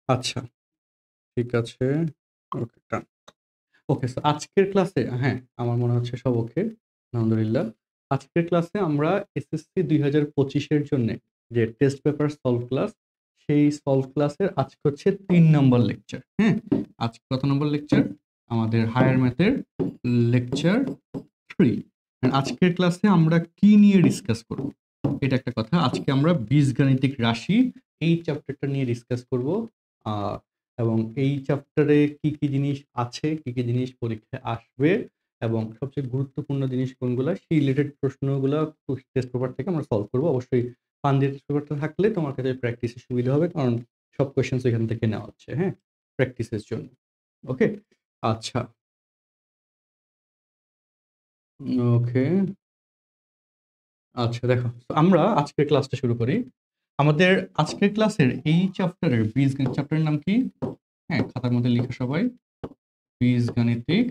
আচ্ছা, ঠিক আছে। ওকে, ডান। ওকে, সো আজকের ক্লাসে হ্যাঁ, আমার মনে হচ্ছে সব ওকে। আলহামদুলিল্লাহ। আজকের ক্লাসে আমরা এসএসসি 2025 এর জন্যে যে টেস্ট পেপার সলভ ক্লাস, সেই সলভ ক্লাসের আজকে হচ্ছে ৩ নম্বর লেকচার। হ্যাঁ? আজকে কত নম্বর লেকচার? আমাদের হায়ার ম্যাথের লেকচার 3। আজকের ক্লাসে আমরা কি নিয়ে ডিসকাস করব? এটা একটা কথা। আজকে আমরা বীজগাণিতিক রাশি এই চ্যাপ্টারটা নিয়ে ডিসকাস করব। আ এবং এই চ্যাপ্টারে কি, কি জিনিস আছে, কি, কি জিনিস পরীক্ষায় আসবে এবং সবচেয়ে গুরুত্বপূর্ণ জিনিস কোনগুলা, সেই রিলেটেড প্রশ্নগুলা টেস্ট পেপার থেকে আমরা সলভ করব। অবশ্যই ফান দিয়ে টেস্ট পেপারটা থাকলে তোমার কাছে প্র্যাকটিসে সুবিধা হবে। কারণ সব কোয়েশ্চেনস এখান থেকে নেওয়া হচ্ছে, হ্যাঁ? প্র্যাকটিসের জন্য। ওকে? আচ্ছা। ওকে। আচ্ছা দেখো, তো আমরা আজকের ক্লাসটা শুরু করি। আমাদের আজকের ক্লাসের এই চ্যাপ্টারের বীজগণিত চ্যাপ্টারের নাম কি? হ্যাঁ, খাতার মধ্যে লিখো সবাই। বীজগাণিতিক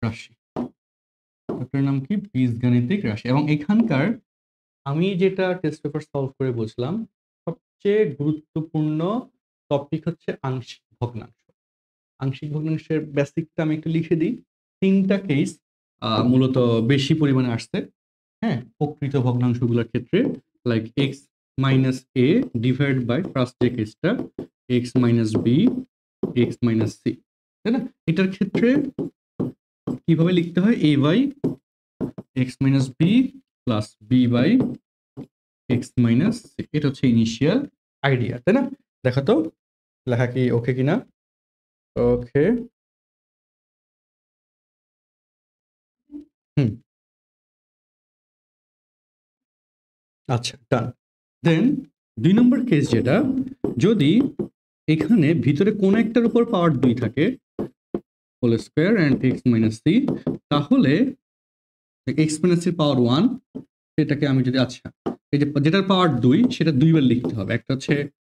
রাশি। চ্যাপ্টারের নাম কি? বীজগাণিতিক রাশি। এবং এখানকার আমি যেটা টেস্ট পেপার সলভ করে বুঝলাম, সবচেয়ে গুরুত্বপূর্ণ টপিক হচ্ছে আংশিক ভগ্নাংশ। আংশিক ভগ্নাংশের বেসিকটা আমি একটু লিখে দিই। ৩টা কেস মূলত বেশি পরিমাণে আসছে। হ্যাঁ, প্রকৃত ভগ্নাংশগুলোর ক্ষেত্রে like x minus a divide by first যে কেসটা x minus b x minus c, তাই না? এটার ক্ষেত্রে কিভাবে লিখতে হয়? A by x minus b plus b by x minus c. এটা হচ্ছে ইনিশিয়াল আইডিয়া, তাই না? দেখো তো লেখা কি ওকে কিনা? ওকে। হুম। আচ্ছা, ডান। দেন ২ নম্বর কেস যেটা, যদি এখানে ভিতরে কোন একটার উপর পাওয়ার ২ থাকে, whole square and x minus c, তাহলে এক্স মাইনাস সির পাওয়ার 1, সেটাকে আমি যদি আচ্ছা, এই যে যেটার পাওয়ার ২ সেটা ২ বার লিখতে হবে। একটা হচ্ছে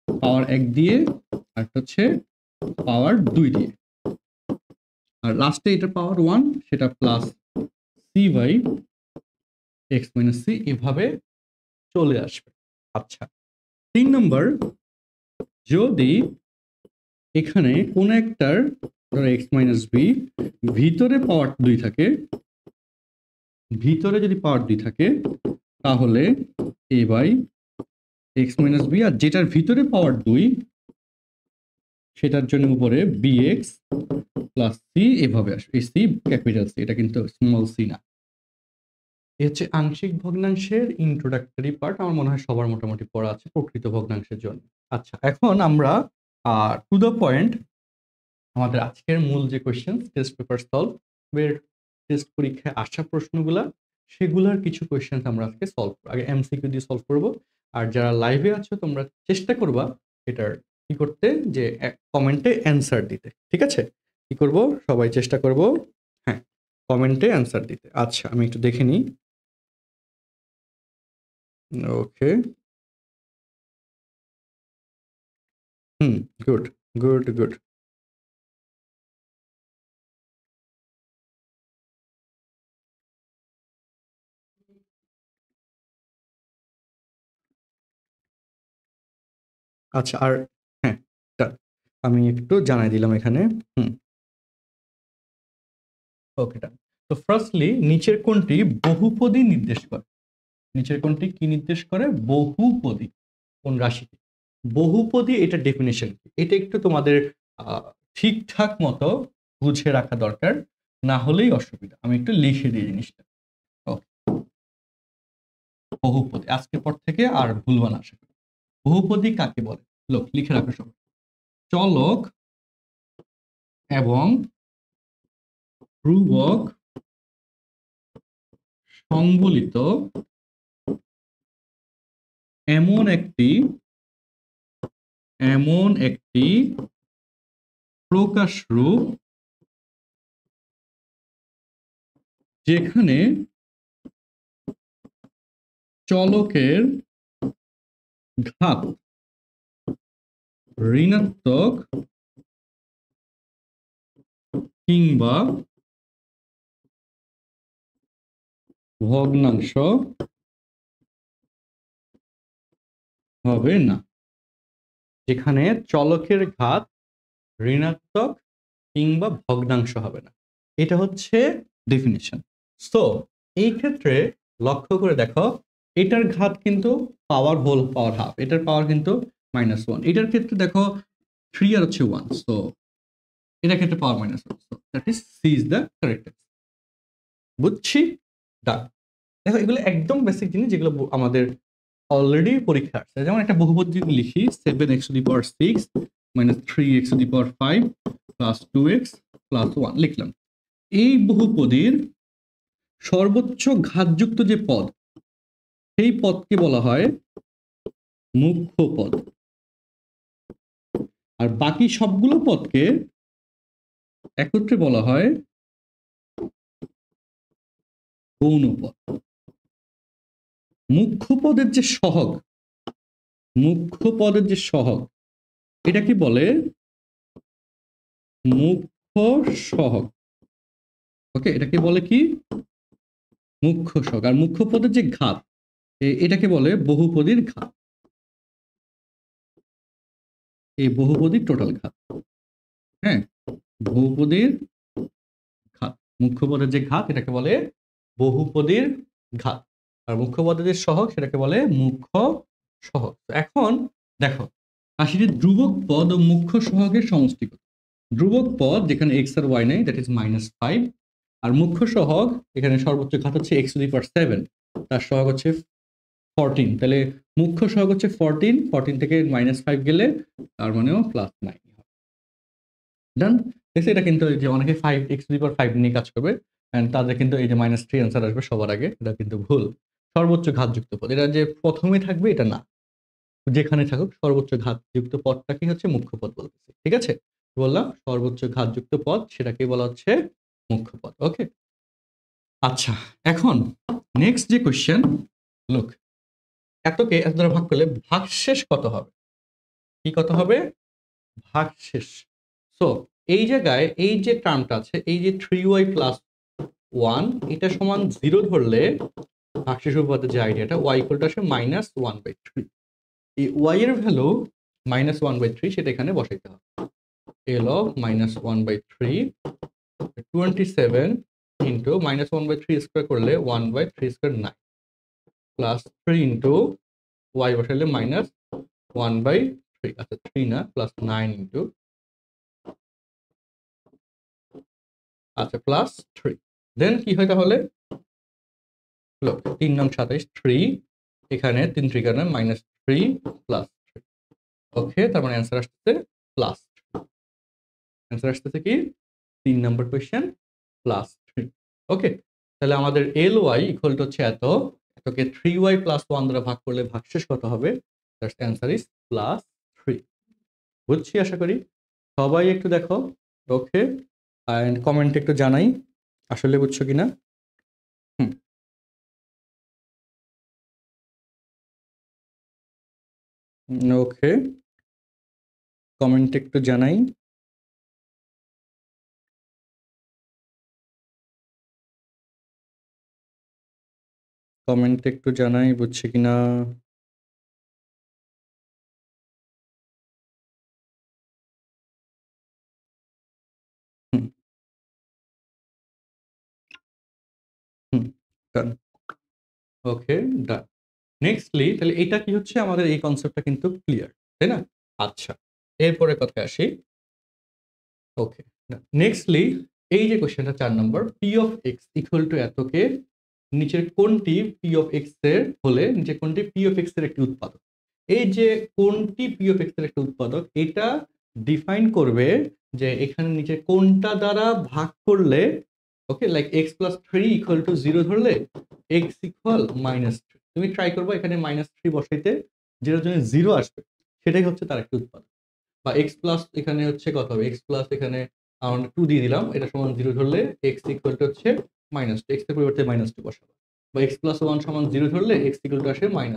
পাওয়ার ১ দিয়ে, আরেকটা হচ্ছে পাওয়ার ২ দিয়ে। আর লাস্টে এটার পাওয়ার 1 সেটা plus c by x minus c, এভাবে চলে আসবে। আচ্ছা, ৩ নম্বর, যদি এখানে কোন একটার ধরো এক্স মাইনাস বি ভিতরে পাওয়ার ২ থাকে, ভিতরে যদি পাওয়ার ২ থাকে তাহলে এ বাই এক্স মাইনাস বি, আর যেটার ভিতরে পাওয়ার ২ সেটার জন্য উপরে বি এক্স প্লাস সি, এভাবে আসবে। এই সি ক্যাপিটাল সি, এটা কিন্তু স্মল সি না। এ হচ্ছে আংশিক ভগ্নাংশের ইন্ট্রোডাক্টরি পার্ট। আমার মনে হয় সবার মোটামুটি পড়া আছে প্রকৃত ভগ্নাংশের জন্য। আচ্ছা, এখন আমরা টু দ্য পয়েন্ট, আমাদের আজকের মূল যে কোয়েশ্চেন টেস্ট পেপার সলভ এর টেস্ট পরীক্ষায় আসা প্রশ্নগুলা, সেগুলার কিছু কোয়েশ্চেন আমরা আজকে সলভ করব। আগে এমসিকিউ দিয়ে সলভ করব। আর যারা লাইভে আছো তোমরা চেষ্টা করবা এটার কি করতে, যে কমেন্টে অ্যান্সার দিতে। ঠিক আছে? কি করব? সবাই চেষ্টা করব, হ্যাঁ, কমেন্টে অ্যান্সার দিতে। আচ্ছা, আমি একটু দেখে নিই। ওকে। হুম, গুড, গুড, গুড। আচ্ছা, আর হ্যাঁ, done। আমি একটু জানাই দিলাম এখানে। হুম, ওকে, ডান। তো ফার্স্টলি নিচের কোনটি বহুপদী নির্দেশ করে? নিচের কোনটি কি নির্দেশ করে? বহুপদী। কোন রাশিকে? বহুপদী, এটা ডেফিনেশন কি? এটা একটু তোমাদের আহ, ঠিকঠাক মতো বুঝে রাখা দরকার, না হলেই অসুবিধা। আমি একটু লিখে দিই জিনিসটা। ওকে, বহুপদী আজকের পর থেকে আর ভুলবা না আশা করি। বহুপদী কাকে বলে? লোক লিখে রাখো সবাই। চলক এবং ধ্রুবক সংবলিত এমন একটি এমন একটি প্রকাশ রূপ যেখানে চলকের ঘাত ঋণাত্মক কিংবা ভগ্নাংশ হবে না। যেখানে চলকের ঘাত ঋণাত্মক কিংবা ভগ্নাংশ হবে না। এটা হচ্ছে ডেফিনিশন। সো এই ক্ষেত্রে লক্ষ্য করে দেখো, এটার ঘাত কিন্তু পাওয়ার হোল পাওয়ার হাফ, এটার পাওয়ার কিন্তু -1। এটার ক্ষেত্রে দেখো 3 আর হচ্ছে 1, সো এটার ক্ষেত্রে power -1, so that is c is the correct. বুঝছি? ডান। দেখো এগুলো একদম বেসিক জিনিস যেগুলো আমাদের অলরেডি পরীক্ষা আসছে। যেমন একটা বহুপদ যদি লিখি 7x⁶ -3x⁵ +2x +1 লিখলাম। এই বহুপদীর সর্বোচ্চ ঘাতযুক্ত যে পদ, সেই পদকে বলা হয় মুখ্য পদ, আর বাকি সবগুলো পদকে একত্রে বলা হয় গৌণ পদ। মুখ্য পদের যে সহগ, মুখ্য পদের যে সহগ, এটাকে বলে মুখ্য সহগ। ওকে, এটাকে বলে কি? মুখ্য সহগ। আর মুখ্য পদের যে ঘাত, এটাকে বলে বহুপদীর ঘাত। এই বহুপদীর টোটাল ঘাত। হ্যাঁ, বহুপদীর ঘাত, মুখ্য পদের যে ঘাত এটাকে বলে বহুপদীর ঘাত, আর মুখ্য পদের যে সহগ সেটাকে বলে মুখ্য সহগ। এখন দেখো আসি যে ধ্রুবক পদ ও মুখ্য সহগের সমষ্টি কত। ধ্রুবক পদ যেখানে x আর y নেই, দ্যাট ইজ -5, আর মুখ্য সহগ এখানে সর্বোচ্চ ঘাত হচ্ছে x⁷, তার সহগ হচ্ছে 14। তাহলে মুখ্য সহগ হচ্ছে 14 থেকে -5 গেলে তার মানেও +9 হবে। ডান। দেখছি এটা কিন্তু যে অনেকে 5x⁵ নিয়ে কাজ করবে, এন্ড তাদের কিন্তু এই যে -3 অ্যান্সার আসবে সবার আগে, এটা কিন্তু ভুল। সর্বোচ্চ ঘাতযুক্ত পদ, এটা যে প্রথমে থাকবে এটা না, যেখানে থাকুক সর্বোচ্চ ঘাতযুক্ত পদটাকে হচ্ছে মুখ্য পদ বলতেছি। ঠিক আছে, বললাম সর্বোচ্চ ঘাতযুক্ত পদ সেটাকে বলা হচ্ছে মুখ্য পদ। ওকে, আচ্ছা এখন নেক্সট যে কোশ্চেন, লুক, এতকে এত দ্বারা ভাগ করলে ভাগশেষ কত হবে? কি কত হবে? ভাগশেষ। সো এই জায়গায় এই যে টার্মটা আছে, এই যে 3y + 1, এটা সমান 0 ধরলে ভাগশেষ উপপাদ্যের যে আইডিয়াটা, y = আসে -1/3। এই y এর ভ্যালু -1/3 সেটা এখানে বসাইতে হবে। L of -1/3 27 ইন্টু -1/3² করলে 1/3² 9 প্লাস 3 ইন্টু y বসাইলে -1/3, আচ্ছা 3 না, প্লাস 9 ইন্টু, আচ্ছা প্লাস 3। দেন কি হয় তাহলে? লোক 3 নং 27, 3 এখানে 3 3 কারণে -3 প্লাস 3। ওকে, তার মানে অ্যান্সার আসতেছে প্লাস, অ্যান্সার আসতেছে কি 3 নম্বর কোয়েশ্চেন +3। ওকে, তাহলে আমাদের ly ইকুয়াল টু হচ্ছে এত, এতকে 3y + 1 দ্বারা ভাগ করলে ভাগশেষ কত হবে? That's answer is +3। বুঝছি আশা করি। সবাই একটু দেখো। ওকে, এন্ড কমেন্টে একটু জানাই আসলে বুঝছো কিনা। ওকে, কমেন্টে একটু জানাই। কমেন্টে একটু জানাই বুঝছি কিনা। হুম হুম, ডান। ওকে, ডান। নেক্সটলি তাহলে এটা কি হচ্ছে, আমাদের এই কনসেপ্টটা কিন্তু ক্লিয়ার, তাই না? আচ্ছা, এরপরে কথায় আসি। ওকে, নেক্সটলি এই যে কোশ্চেনটা 4 নম্বর, p of x equal to এতকে নিচের কোনটি p of x এর হলে নিচের কোনটি p of x এর একটি উৎপাদক। এই যে কোনটি p of x এর একটা উৎপাদক, এটা ডিফাইন করবে যে এখানে নিচে কোনটা দ্বারা ভাগ করলে, ওকে, লাইক x + 3 ইকুয়াল টু 0 ধরলে x ইকুয়াল -3, তুমি ট্রাই করবে এখানে -3 বসাইতে, যেটার জন্য 0 আসবে সেটাই হচ্ছে তার একটা উৎপাদক। বা এক্স প্লাস এখানে হচ্ছে কত হবে, এক্স প্লাস এখানে আমরা 2 দিয়ে দিলাম, এটা সমান 0 ধরলে এক্স ইকুয়াল টু হচ্ছে -2, এক্স এর পরিবর্তে -2 বসাবো। বা এক্স প্লাস 1 সমান 0 ধরলে এক্স ইকুয়াল টু আসে -1,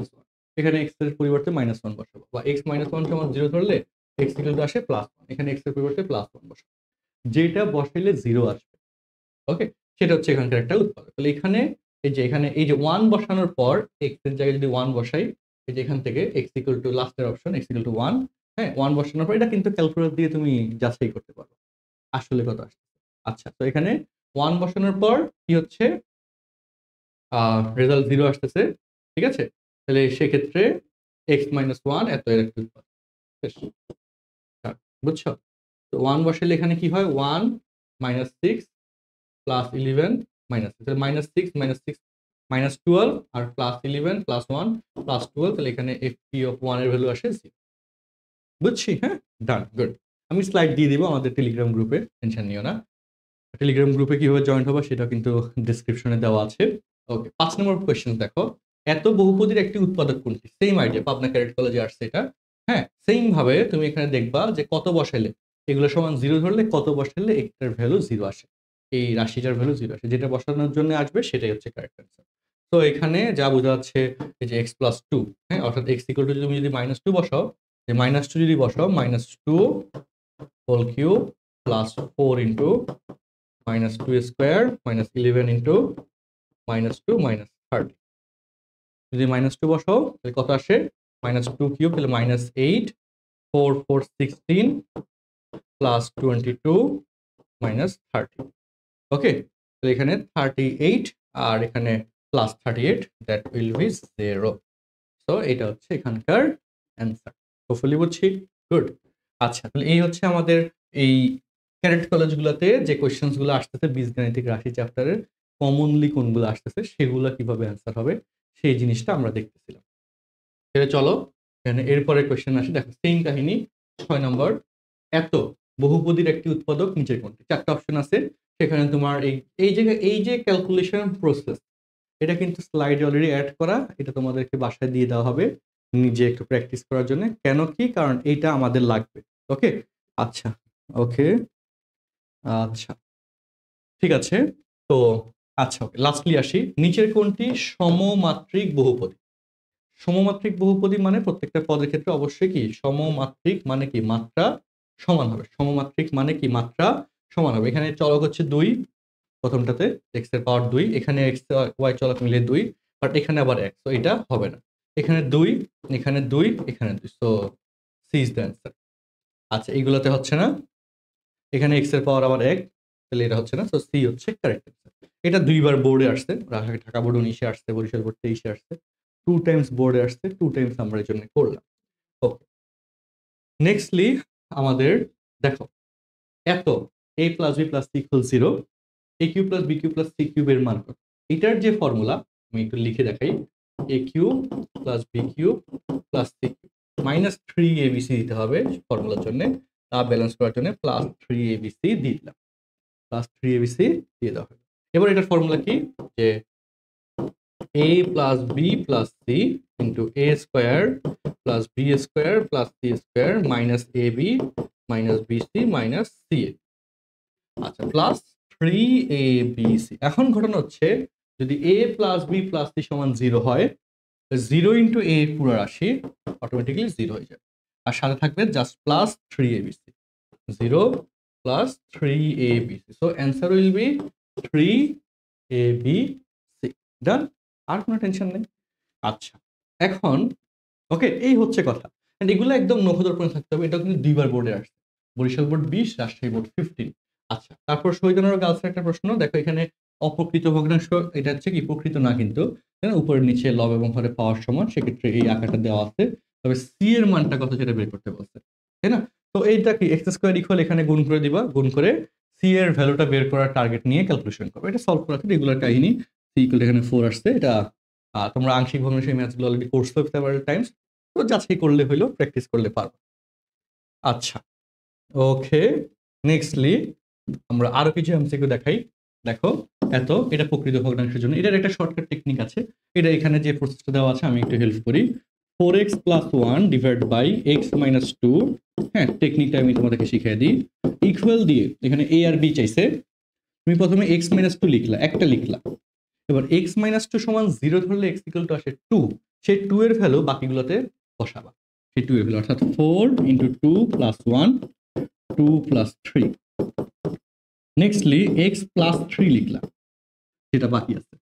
এখানে এক্স এর পরিবর্তে -1 বসাবো। বা এক্স -1 সমান 0 ধরলে এক্স ইকুয়াল টু আসে +1, এখানে এক্স এর পরিবর্তে +1 বসাবো। যেটা বসাইলে 0 আসবে, ওকে, সেটা হচ্ছে এখানকার একটা উৎপাদক। তাহলে এখানে এই যে 1 বসানোর পর এক্স এর জায়গায় যদি 1 বসাই, এই যে এখান থেকে এক্স ইকুয়াল টু লাস্টের অপশন এক্স ইকুয়াল টু 1, হ্যাঁ 1 বসানোর পর এটা কিন্তু ক্যালকুলেটর দিয়ে তুমি যাচাই করতে পারো আসলে কত আসছে। আচ্ছা, তো এখানে 1 বসানোর পর কি হচ্ছে, রেজাল্ট 0 আসতেছে। ঠিক আছে? তাহলে সেক্ষেত্রে x-1 এত এর একটা উৎপাদক। শেষ। বুঝছো? তো 1 বসালে এখানে কি হয়? 1 -6 প্লাস 11 মাইনাস, তাহলে -6 -6 -12 আর প্লাস 11 প্লাস 1 প্লাস 12, তাহলে এখানে fp অফ 1 এর ভ্যালু আসে 0। বুঝছি? হ্যাঁ, ডান, গুড। আমি স্লাইড দিয়ে দিব আমাদের টেলিগ্রাম গ্রুপে, টেনশন নিও না। টেলিগ্রাম গ্রুপে কিভাবে জয়েন্ট হবো সেটা কিন্তু ডেসক্রিপশনে দেওয়া আছে। ওকে, 5 নম্বর কোয়েশ্চেন দেখো, এত বহুপদীর একটি উৎপাদক কোনটি? সেম আইডিয়া, পাবনা ক্যাডেট কলেজে আসছে এটা। হ্যাঁ, সেম ভাবে তুমি এখানে দেখবা যে কত বসাইলে এগুলো সমান 0 ধরলে কত বসাইলে একটার ভ্যালু 0 আসে, এই রাশিটার ভ্যালু 0 আসে, যেটা বসানোর জন্য আসবে সেটাই হচ্ছে কারেক্ট অ্যান্সার। তো এখানে যা বোঝা যাচ্ছে এই যে x+2, হ্যাঁ, অর্থাৎ x ইকুয়াল টু তুমি যদি -2 বসাও, যে -2 যদি বসাও, -2 whole cube plus 4 into -2 square minus 11 into -2 -30। যদি -2 বসাও তাহলে কত আসে? -2 কিউব, তাহলে -8, 4 4 16 প্লাস 22 -30। ওকে, তাহলে এখানে 38 আর এখানে plus 38, that will be 0। So এটা হচ্ছে এখানকার অ্যান্সার। হোপফুলি বুঝছি? গুড। আচ্ছা, তাহলে এই হচ্ছে আমাদের এই ক্যাডেট কলেজগুলোতে যে কোয়েশ্চেন্স গুলো আসতেছে বীজগাণিতিক রাশি চ্যাপ্টারের কমনলি কোনগুলো আসতেছে সেগুলো কিভাবে অ্যান্সার হবে সেই জিনিসটা আমরা দেখতেছিলাম। তাহলে চলো এখানে এরপরে কোয়েশ্চেন আসি। দেখো সেম কাহিনী, 6 নম্বর। এত বহুপদীর একটি উৎপাদক নিচের কোনটি? 4টা অপশন আছে। সেখানে তোমার এই যে ক্যালকুলেশন প্রসেস, এটা কিন্তু স্লাইডে অলরেডি অ্যাড করা, এটা তোমাদেরকে বাসায় দিয়ে দেওয়া হবে নিজে একটু প্র্যাকটিস করার জন্য। কেন কি? কারণ এইটা আমাদের লাগবে। ওকে, আচ্ছা, ওকে, আচ্ছা, ঠিক আছে। তো আচ্ছা, ওকে, লাস্টলি আসি, নিচের কোনটি সমমাত্রিক বহুপদী? সমমাত্রিক বহুপদী মানে প্রত্যেকটা পদের ক্ষেত্রে অবশ্যই কি সমমাত্রিক মানে কি মাত্রা সমান হবে। সমমাত্রিক মানে কি মাত্রা সমান হবে। এখানে চলক হচ্ছে 2, প্রথমটাতে x এর পাওয়ার 2, এখানে x y চলক মিলে 2, বাট এখানে আবার 1, তো এটা হবে না। এখানে 2, এখানে 2, এখানে 2, so c is the answer. আচ্ছা, এইগুলোতে হচ্ছে না, এখানে x এর পাওয়ার আবার 1, তাহলে এটা হচ্ছে না, সো সি হচ্ছে কারেক্ট অ্যান্সার। এটা দুইবার বোর্ডে আসছে, ঢাকা বোর্ড 19-এ আসছে, বরিশাল বোর্ড 23-এ আসছে, 2 টাইমস বোর্ডে আসছে, 2 টাইমস আমরা এর জন্য করলাম। ওকে, নেক্সটলি আমাদের দেখো, এত a plus b plus c equal 0, a cube plus b cube plus c কিউবের মান কত? এটার যে ফর্মুলা আমি একটু লিখে দেখাই, a cube plus b cube plus c cube minus 3abc দিতে হবে ফর্মুলার জন্য, তা ব্যালেন্স করার জন্য প্লাস 3abc দিয়ে দিলাম, প্লাস 3abc দিয়ে দেওয়া হবে। এবার এটার ফর্মুলা কি? যে a plus b plus c into a square plus b square plus c square minus a b minus b c minus c a. আচ্ছা, প্লাস 3abc। এখন ঘটনা হচ্ছে যদি a plus b plus c সমান 0 হয়, 0 into a পুরো রাশি automatically 0 হয়ে যাবে, আর সাথে থাকবে just plus 3abc, 0 plus 3abc, so answer will be 3abc। ডান, আর কোনো টেনশন নেই। আচ্ছা, এখন ওকে, এই হচ্ছে কথা। এন্ড এগুলো একদম নখদর্পণে থাকতে হবে। এটা কিন্তু দুইবার বোর্ডে আসছে, বরিশাল বোর্ড 20, রাজশাহী বোর্ড 15। আচ্ছা, তারপর শহীদনগর গার্লসের একটা প্রশ্ন দেখো, এখানে অপ্রকৃত ভগ্নাংশ, এটা হচ্ছে কি প্রকৃত না কিন্তু, উপরের নিচে লব এবং হরে পাওয়ার সমান, সেক্ষেত্রে এই আকারটা দেওয়া আছে। তবে সি এর মানটা কত সেটা বের করতে বলছে, তাই না? তো এইটা কি এক্স স্কোয়ার ইকুয়াল, এখানে গুণ করে দিবা, গুণ করে সি এর ভ্যালুটা বের করার টার্গেট নিয়ে ক্যালকুলেশন করবে। এটা সলভ করা রেগুলার কাহিনী। সি ইকুয়াল এখানে 4 আসছে, এটা তোমরা আংশিক ভগ্নাংশ এই ম্যাথগুলো অলরেডি করছো সেভারাল টাইমস, তো যাচাই করলে হইলো, প্র্যাকটিস করলে পারবো। আচ্ছা, ওকে, নেক্সটলি আমরা আরো কিছু এমসিকিউ দেখাই। দেখো, এত এটা প্রকৃত ভগ্নাংশের জন্য এটার একটা শর্টকাট টেকনিক আছে। এটা এখানে যে প্রসেসটা দেওয়া আছে আমি একটু হেল্প করি। 4x plus 1 divide by x minus 2, হ্যাঁ, টেকনিকটা আমি তোমাদেরকে শিখিয়ে দিই। ইকুয়াল দিয়ে এখানে a আর b চাইছে, তুমি প্রথমে x মাইনাস 2 লিখলা, একটা লিখলা। এবার x মাইনাস 2 সমান 0 ধরলে x ইকুয়াল টু আসে 2, সেই 2 এর ভ্যালু বাকিগুলোতে বসাবা, সেই 2 এর ভ্যালু, অর্থাৎ 4 into 2 plus 1, 2 plus 3। Nextly x plus 3 লিখলাম, সেটা বাকি আছে,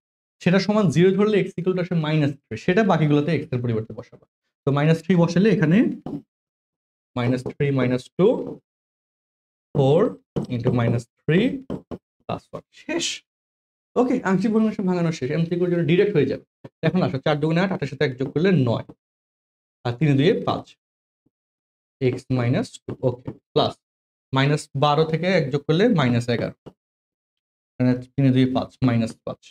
সেটা সমান 0 ধরলে x ইকুয়াল টু আসে -3, সেটা বাকিগুলোতে x এর পরিবর্তে বসাবা। তো -3 বসালে এখানে -3 -2 4 ইন্টু -3 প্লাস 1 শেষ। ওকে, আংশিক ভগ্নাংশ ভাঙানো শেষ। এমসিকিউর জন্য ডিরেক্ট হয়ে যাবে। এখন আসো 4 দুগুণে 8, 8 এর সাথে 1 যোগ করলে 9 আর 3 2 5 x -2 ওকে প্লাস -12 থেকে 1 যোগ করলে -11 মানে 3 2 5 -5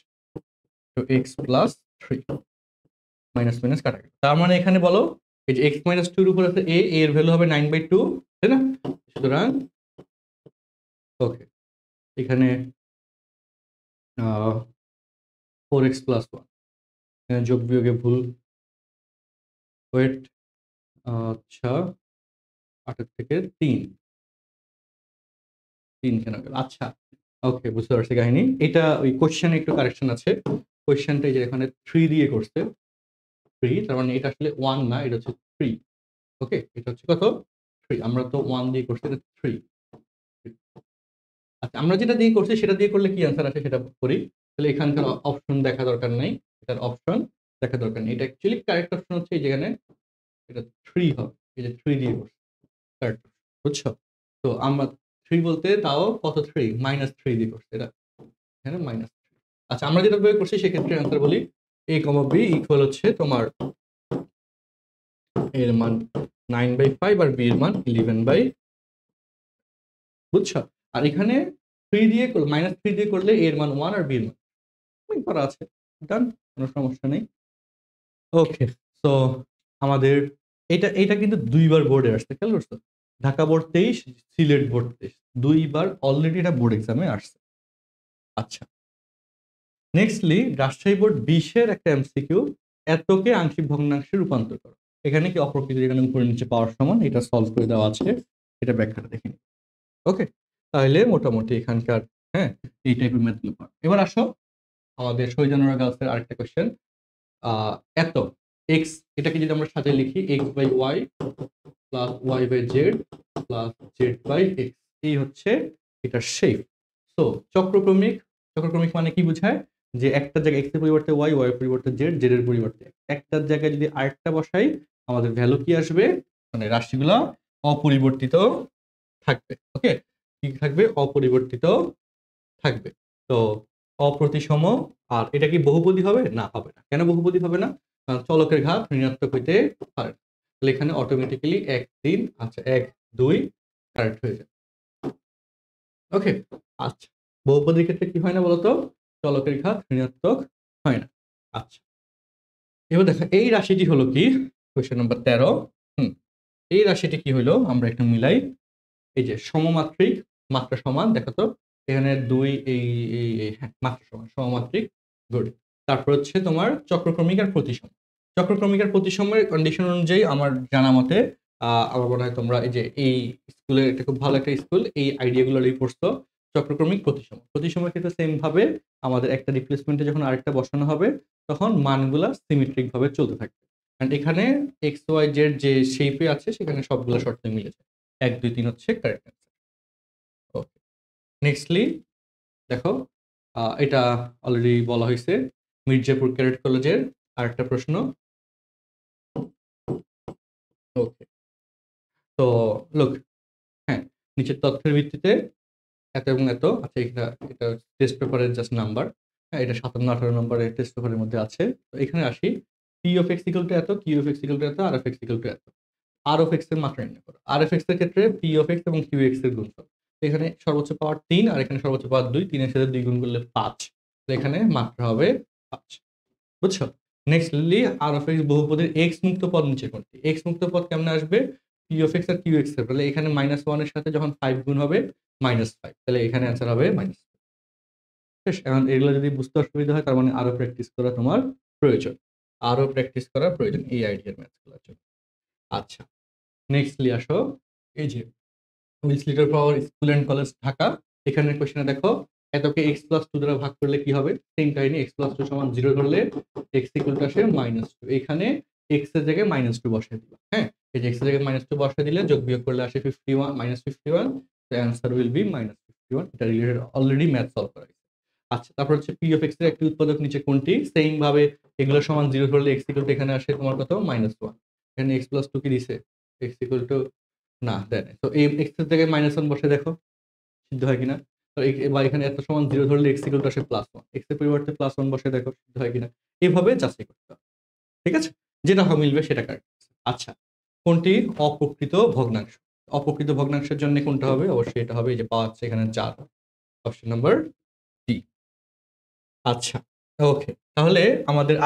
তো x + 3 মাইনাস মাইনাস কাটা গেল। তার মানে এখানে বলো এই যে x - 2 এর উপর আছে a এর ভ্যালু হবে 9/2 তাই না? সুতরাং ওকে এখানে 4x + 1 এখানে যোগ বিয়োগে ভুল ওয়েট আচ্ছা 8 এর থেকে 3 কেন গেল? আচ্ছা ওকে বুঝতে পারছি কাহিনী। এটা ওই কোশ্চেনে একটু কারেকশন আছে। কোশ্চেনটা এই যে এখানে 3 দিয়ে করছে 3 তার মানে এটা আসলে 1 না এটা হচ্ছে 3 ওকে এটা হচ্ছে কত 3 আমরা তো 1 দিয়ে করছি এটা 3 আচ্ছা আমরা যেটা দিয়ে করছি সেটা দিয়ে করলে কি অ্যান্সার আসে সেটা করি। তাহলে এখানকার অপশন দেখা দরকার নাই। এটার অপশন দেখা দরকার নেই। এটা অ্যাকচুয়ালি কারেক্ট অপশন হচ্ছে এই যেখানে এটা 3 হবে। এই যে 3 দিয়ে করছি। কারেক্ট বুঝছো? তো আমরা 3 বলতে তাও কত 3 -3 দিয়ে করছি এটা এখানে -3 আচ্ছা আমরা যেটা বের করছি সেক্ষেত্রে অ্যান্সার বলি a, b ইকুয়াল হচ্ছে তোমার a এর মান 9/5 আর b এর মান 11/, বুঝছো? আর এখানে 3 দিয়ে -3 দিয়ে করলে a এর মান 1 আর b এর মান করা আছে। ডান, কোনো সমস্যা নেই। ওকে সো আমাদের এটা কিন্তু দুইবার বোর্ডে আসছে খেয়াল করছো? ঢাকা বোর্ড 23, সিলেট বোর্ড 23 দুইবার অলরেডি এটা বোর্ড এক্সামে আসছে। আচ্ছা নেক্সটলি রাজশাহী বোর্ড 20 এর একটা এমসিকিউ এতকে আংশিক ভগ্নাংশে রূপান্তর করো। এখানে কি অপ্রকৃত এখানে উপরে নিচে পাওয়ার সমান এটা সলভ করে দেওয়া আছে। এটা ব্যাখ্যাটা দেখে নিই। ওকে তাহলে মোটামুটি এখানকার হ্যাঁ এই টাইপের ম্যাথগুলো পারো। এবার আসো আমাদের শহীদানুরা গার্লসের আরেকটা কোশ্চেন এত x এটাকে যদি আমরা সাজিয়ে লিখি x/y plus y/z plus z/x এই হচ্ছে এটার শেপ। সো চক্রক্রমিক মানে কি বোঝায় যে একটা জায়গায় x এর পরিবর্তে y এর পরিবর্তে z এর পরিবর্তে একটার জায়গায় যদি আরেকটা বসাই আমাদের ভ্যালু কি আসবে মানে রাশিগুলো অপরিবর্তিত থাকবে। ওকে কি থাকবে অপরিবর্তিত থাকবে। তো অপ্রতিসম আর এটা কি বহুপদী হবে না হবে না কেন বহুপদী হবে না কারণ চলকের ঘাত ঋণাত্মক হইতে পারে না। তাহলে এখানে অটোমেটিক্যালি 1 3 আচ্ছা 1 2 কারেক্ট হয়ে যায়। ওকে আচ্ছা বহুপদীর ক্ষেত্রে কি হয় না বলতো চলকের ঘাত ঋণাত্মক হয় না। আচ্ছা এবার দেখো এই রাশিটি হলো কি কোশ্চেন নাম্বার 13 এই রাশিটি কি হলো আমরা একটু মিলাই এই যে সমমাত্রিক মাত্রা সমান দেখো তো এখানে 2 এই মাত্রা সমান সমমাত্রিক গুড। তারপর হচ্ছে তোমার চক্রক্রমিক আর প্রতিসম। চক্রক্রমিক আর প্রতিসমের কন্ডিশন অনুযায়ী আমার জানা মতে আমার মনে হয় তোমরা এই যে এই স্কুলের এটা খুব ভালো একটা স্কুল এই আইডিয়াগুলো পড়ছো চক্রক্রমিক প্রতিসম। প্রতিসমের ক্ষেত্রে সেম ভাবে আমাদের একটা রিপ্লেসমেন্টে যখন আরেকটা বসানো হবে তখন মানগুলা সিমেট্রিক ভাবে চলতে থাকবে। কারণ এখানে এক্স ওয়াই জেড যে শেপে আছে সেখানে সবগুলো শর্তে মিলেছে 1 2 3 হচ্ছে কারেক্ট অ্যান্সার। ওকে নেক্সটলি দেখো এটা অলরেডি বলা হয়েছে মির্জাপুর ক্যাডেট কলেজের আরেকটা প্রশ্ন। ওকে তো লোক হ্যাঁ নিচের তথ্যের ভিত্তিতে এত এবং এত আচ্ছা এটা টেস্ট পেপারের জাস্ট নাম্বার হ্যাঁ এটা 57 18 নম্বরের টেস্ট পেপারের মধ্যে আছে। তো এখানে আসি p of x equal to এত q of x equal to এত r of x equal to এত। আর অফ এক্স এর মাত্রা নির্ণয় করো। আর অফ এক্স এর ক্ষেত্রে পি অফ এক্স এবং কিউ এক্স এর গুণফল। এখানে সর্বোচ্চ পাওয়ার 3 আর এখানে সর্বোচ্চ পাওয়ার 2 3 এর সাথে 2 গুণ করলে 5 তো এখানে মাত্রা হবে 5 বুঝছো। নেক্সটলি আর অফ এক্স বহুপদীর এক্স মুক্ত পদ নিচে কোনটি এক্স মুক্ত পদ কেমনে আসবে পি অফ এক্স আর কিউ এক্স এর তাহলে এখানে -1 এর সাথে যখন 5 গুণ হবে -5 তাহলে এখানে অ্যান্সার হবে -5 শেষ। এখন এগুলো যদি বুঝতে অসুবিধা হয় তার মানে আরো প্র্যাকটিস করা তোমার প্রয়োজন আরো প্র্যাকটিস করা প্রয়োজন এই আইডিয়ার ম্যাথগুলোর জন্য। আচ্ছা নেক্সটলি আসো এই যে Wills Little Flower School and College Dhaka এখানের কোশ্চেনে দেখো এতকে x + 2 দ্বারা ভাগ করলে কি হবে সেম কাহিনী x + 2 = 0 ধরলে x ইকুয়াল টু আসে -2 এখানে x এর জায়গায় -2 বসাই দিবা হ্যাঁ এই যে x এর জায়গায় -2 বসাই দিলে যোগ বিয়োগ করলে আসে 51 -51 the answer will be -51 এটা রিলেটেড অলরেডি ম্যাথ সলভ করা হয়েছে। আচ্ছা তারপর হচ্ছে p of x এর একটি উৎপাদক নিচে কোনটি সেম ভাবে এগুলো সমান 0 ধরলে x ইকুয়াল টু এখানে আসে তোমার কত -1 এখানে x + 2 কি দিছে x ইকুয়াল টু না দেয় নাই। তো এই এক্স এর জায়গায় -1 বসে দেখো সিদ্ধ হয় কিনা। তো বা এখানে এত সমান 0 ধরলে এক্স ইকুয়াল টু আসে +1, এক্স এর পরিবর্তে +1 বসে দেখো সিদ্ধ হয় কিনা। এভাবে যাচাই করতে হবে। ঠিক আছে? যেটা মিলবে সেটা কারেক্ট। আচ্ছা, কোনটি অপ্রকৃত ভগ্নাংশ? অপ্রকৃত ভগ্নাংশের জন্য কোনটা হবে? অবশ্যই এটা হবে, এই যে পাওয়া যাচ্ছে এখানে 4, অপশন নাম্বার ডি। আচ্ছা, ওকে। তাহলে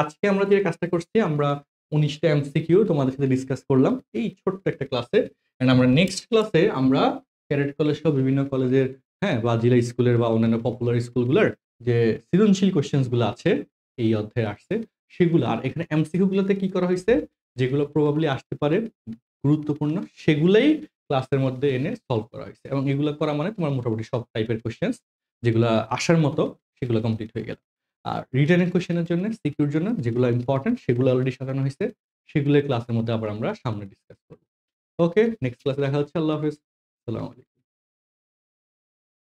আজকে আমরা যে কাজটা করছি, আমরা ১৯ টা এমসিকিউ তোমাদের সাথে ডিসকাস করলাম এই ছোট্ট একটা ক্লাসে। এন্ড আমরা নেক্সট ক্লাসে আমরা ক্যাডেট কলেজ সহ বিভিন্ন কলেজের, হ্যাঁ, বা জেলা স্কুলের বা অন্যান্য পপুলার স্কুলগুলোর যে সৃজনশীল কোয়েশ্চেন্স গুলো আছে এই অধ্যায়ে আসছে সেগুলো, আর এখানে এমসিকিউ গুলোতে কি করা হয়েছে, যেগুলো প্রবাবলি আসতে পারে গুরুত্বপূর্ণ, সেগুলাই ক্লাসের মধ্যে এনে সলভ করা হয়েছে। এবং এগুলো করা মানে তোমার মোটামুটি সব টাইপের কোয়েশ্চেন্স যেগুলো আসার মতো সেগুলো কমপ্লিট হয়ে গেল। আর রিটেনের কোয়েশ্চেনের জন্য, সিকিউর জন্য যেগুলো ইম্পর্টেন্ট সেগুলো অলরেডি সাজানো হয়েছে, সেগুলো ক্লাসের মধ্যে আবার আমরা সামনে ডিসকাস করব। ওকে, নেক্সট ক্লাসে দেখা হচ্ছে। আল্লাহ হাফেজ। আসসালামু আলাইকুম।